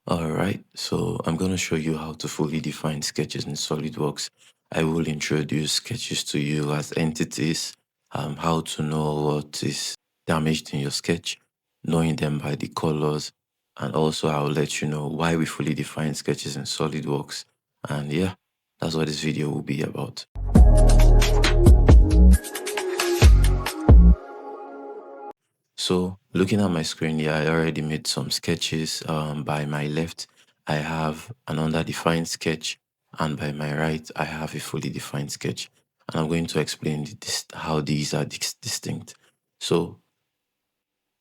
Alright, so I'm going to show you how to fully define sketches in SolidWorks. I will introduce sketches to you as entities, how to know what is damaged in your sketch, knowing them by the colors, and also I'll let you know why we fully define sketches in SolidWorks. And yeah, that's what this video will be about. So looking at my screen here, I already made some sketches. By my left, I have an underdefined sketch, and by my right, I have a fully defined sketch. And I'm going to explain how these are distinct. So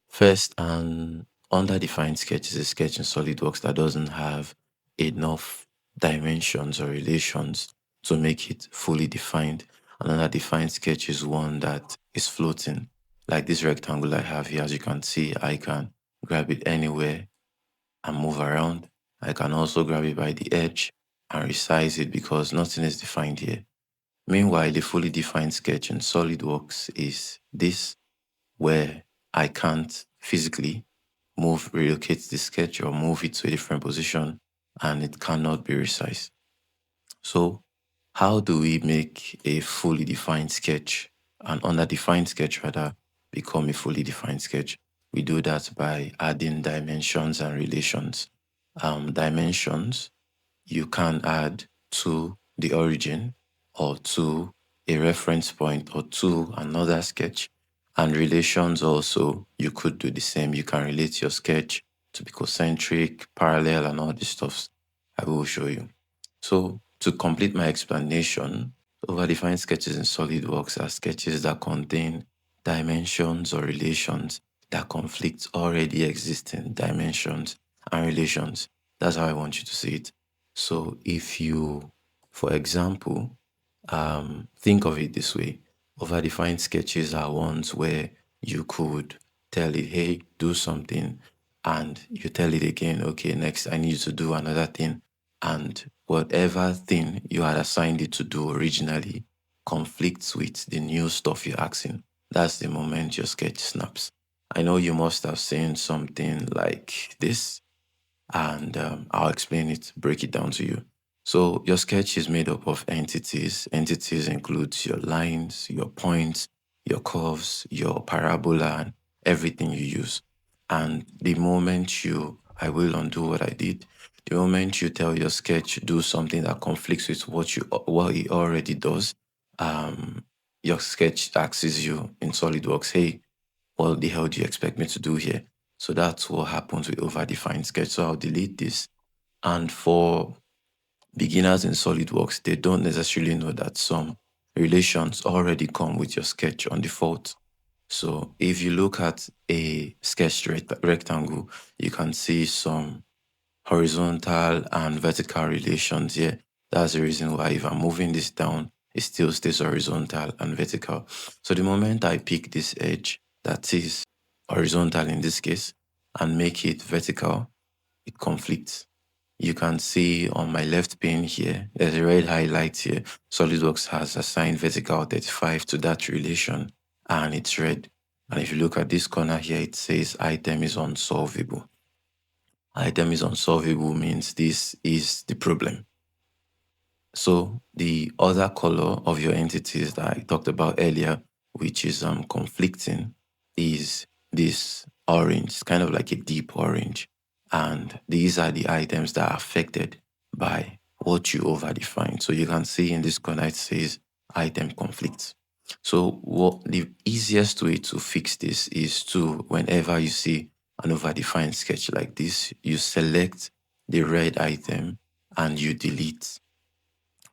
first, an underdefined sketch is a sketch in SolidWorks that doesn't have enough dimensions or relations to make it fully defined. An underdefined sketch is one that is floating. Like this rectangle I have here, as you can see, I can grab it anywhere and move around. I can also grab it by the edge and resize it because nothing is defined here. Meanwhile, the fully defined sketch in SolidWorks is this, where I can't physically relocate the sketch or move it to a different position, and it cannot be resized. So how do we make a fully defined sketch, an underdefined sketch rather, become a fully defined sketch? We do that by adding dimensions and relations. Dimensions, you can add to the origin or to a reference point or to another sketch. And relations also, you could do the same. You can relate your sketch to be concentric, parallel, and all these stuffs I will show you. So to complete my explanation, overdefined sketches in SolidWorks are sketches that contain dimensions or relations that conflict already existing dimensions and relations. That's how I want you to see it. So if you, for example, think of it this way. Overdefined sketches are ones where you could tell it, hey, do something, and you tell it again, okay, next I need you to do another thing. And whatever thing you had assigned it to do originally conflicts with the new stuff you're asking. That's the moment your sketch snaps. I know you must have seen something like this, and I'll explain it, break it down to you. So your sketch is made up of entities. Entities includes your lines, your points, your curves, your parabola, and everything you use. And the moment I will undo what I did. The moment you tell your sketch do something that conflicts with what it already does, your sketch asks you in SolidWorks, hey, what the hell do you expect me to do here? So that's what happens with overdefined sketch. So I'll delete this. And for beginners in SolidWorks, they don't necessarily know that some relations already come with your sketch on default. So if you look at a sketched rectangle, you can see some horizontal and vertical relations here. That's the reason why if I'm moving this down, it still stays horizontal and vertical. So the moment I pick this edge that is horizontal in this case and make it vertical, it conflicts. You can see on my left pane here, there's a red highlight here. SolidWorks has assigned vertical 35 to that relation, and it's red. And if you look at this corner here, it says item is unsolvable. Item is unsolvable means this is the problem. So the other color of your entities that I talked about earlier, which is conflicting, is this orange. It's kind of like a deep orange. And these are the items that are affected by what you overdefined. So you can see in this corner, it says item conflicts. So what the easiest way to fix this is to, whenever you see an overdefined sketch like this, you select the red item and you delete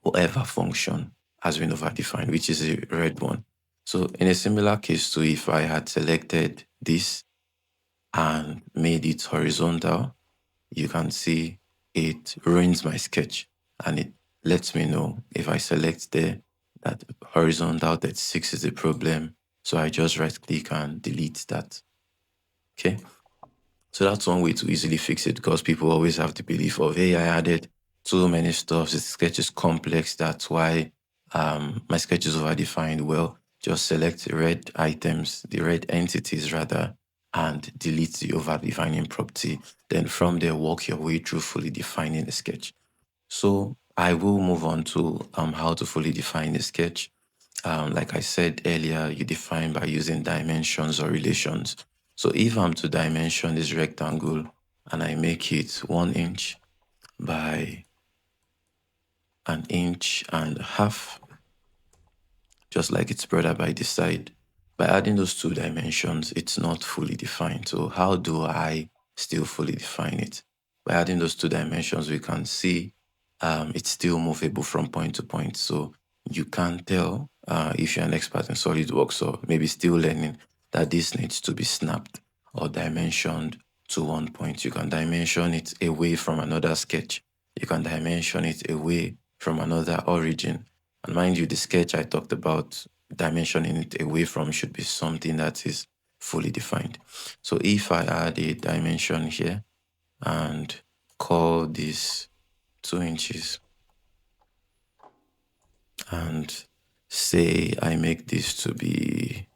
whatever function has been overdefined, which is a red one. So in a similar case to if I had selected this and made it horizontal, you can see it ruins my sketch and it lets me know if I select there that horizontal 36 is the problem. So I just right click and delete that. Okay. So that's one way to easily fix it, because people always have the belief of, hey, I added too many stuff. The sketch is complex. That's why my sketch is overdefined. Well, just select the red entities rather, and delete the over-defining property. Then from there, work your way through fully defining the sketch. So I will move on to how to fully define a sketch. Like I said earlier, you define by using dimensions or relations. So if I'm to dimension this rectangle and I make it 1 inch by 1.5 inches, just like its brother by this side, by adding those two dimensions, it's not fully defined. So how do I still fully define it? By adding those two dimensions, we can see it's still movable from point to point. So you can tell if you're an expert in SolidWorks or maybe still learning that this needs to be snapped or dimensioned to one point. You can dimension it away from another sketch. You can dimension it away from another origin. And mind you, the sketch I talked about dimensioning it away from should be something that is fully defined. So if I add a dimension here and call this 2 inches and say I make this to be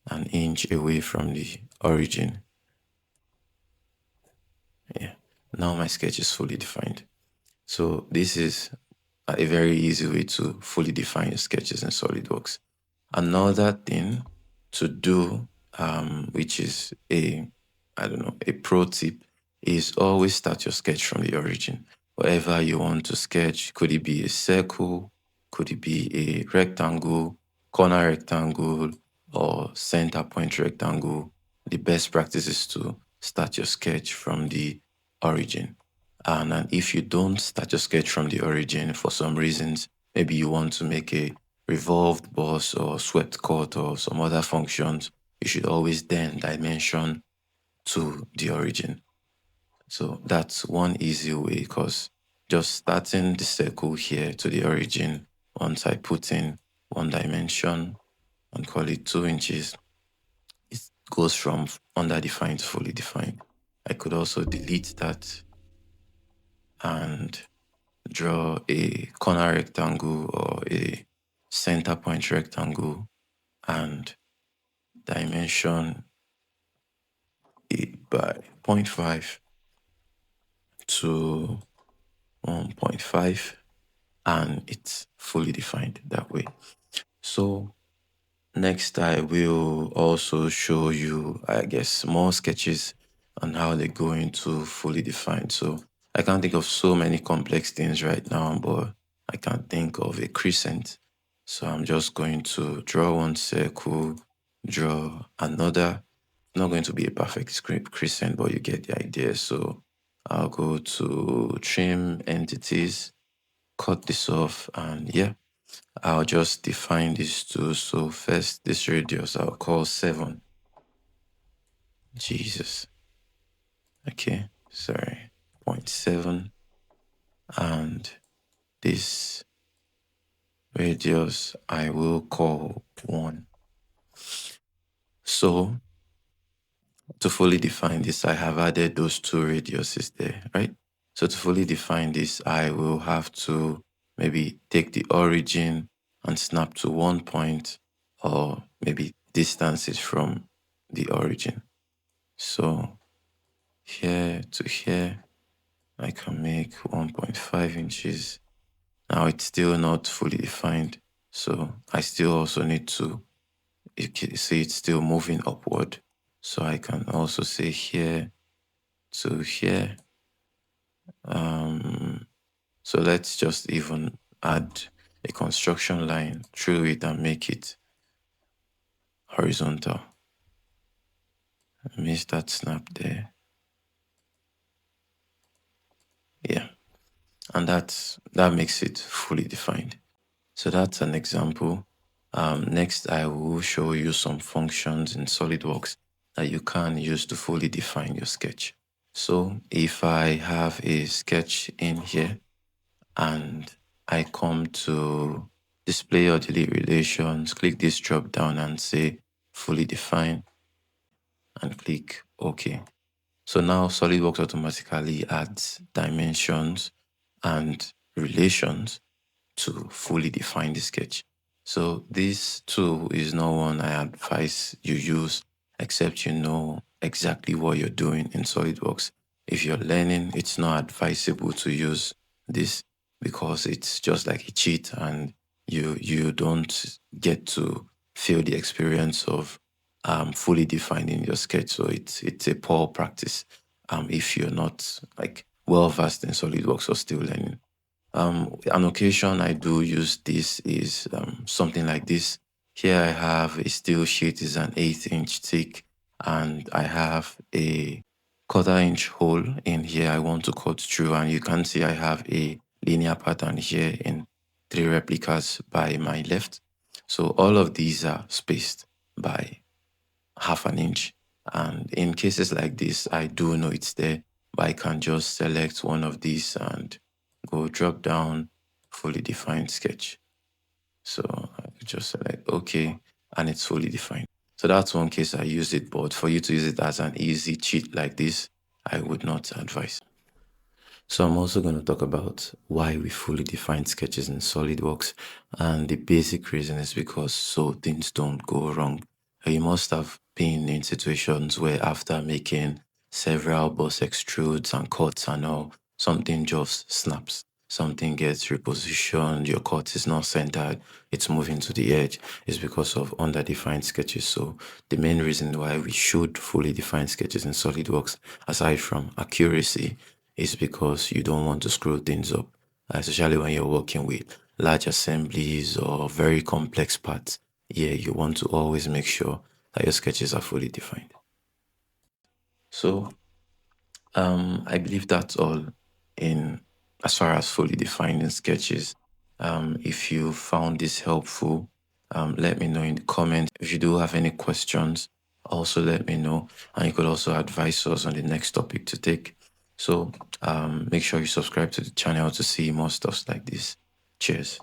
1 inch away from the origin. Yeah, now my sketch is fully defined. So this is a very easy way to fully define your sketches in SolidWorks. Another thing to do, which is a pro tip, is always start your sketch from the origin. Whatever you want to sketch, could it be a circle, could it be a rectangle, corner rectangle, or center point rectangle, the best practice is to start your sketch from the origin. And if you don't start your sketch from the origin for some reasons, maybe you want to make a revolved boss or swept cut or some other functions, you should always then dimension to the origin. So that's one easy way, because just starting the circle here to the origin, once I put in one dimension and call it 2 inches, it goes from underdefined to fully defined. I could also delete that and draw a corner rectangle or a center point rectangle and dimension it by 0.5 to 1.5, and it's fully defined that way. So next I will also show you, I guess, more sketches on how they go into fully defined. So I can't think of so many complex things right now, but I can think of a crescent. So I'm just going to draw one circle, draw another. Not going to be a perfect crescent, but you get the idea. So I'll go to trim entities, cut this off, and yeah, I'll just define these two. So first, this radius I'll call 7. Jesus. Okay, sorry. 0.7. And this radius I will call 1. So to fully define this, I have added those two radiuses there, right? So to fully define this, I will have to maybe take the origin and snap to 1 point, or maybe distance it from the origin. So here to here, I can make 1.5 inches. Now it's still not fully defined, so I still also need to, you can see it's still moving upward. So I can also say here to here. So let's just even add a construction line through it and make it horizontal. Let me start snap there. Yeah. And that makes it fully defined. So that's an example. Next, I will show you some functions in SolidWorks that you can use to fully define your sketch. So if I have a sketch in here and I come to display or delete relations, click this drop down and say fully define and click OK. So now SolidWorks automatically adds dimensions and relations to fully define the sketch. So this tool is not one I advise you use, except you know exactly what you're doing in SolidWorks. If you're learning, it's not advisable to use this because it's just like a cheat, and you don't get to feel the experience of fully defining your sketch. So it's a poor practice if you're not like well versed in SolidWorks or still learning. An occasion I do use this is something like this. Here I have a steel sheet, is an 1/8 inch thick, and I have a 1/4 inch hole in here I want to cut through, and you can see I have a linear pattern here in 3 replicas by my left. So all of these are spaced by 1/2 inch. And in cases like this, I do know it's there, but I can just select one of these and go drop down, fully defined sketch. So I could just select OK, and it's fully defined. So that's one case I use it, but for you to use it as an easy cheat like this, I would not advise. So I'm also going to talk about why we fully define sketches in SolidWorks, and the basic reason is because so things don't go wrong. You must have been in situations where after making several bus extrudes and cuts and all, something just snaps. Something gets repositioned, your cut is not centered, it's moving to the edge. It's because of underdefined sketches. So the main reason why we should fully define sketches in SolidWorks, aside from accuracy, is because you don't want to screw things up, especially when you're working with large assemblies or very complex parts. Yeah, you want to always make sure that your sketches are fully defined. So I believe that's all in as far as fully defining sketches. If you found this helpful, let me know in the comments. If you do have any questions, also let me know, and you could also advise us on the next topic to take. So make sure you subscribe to the channel to see more stuff like this. Cheers.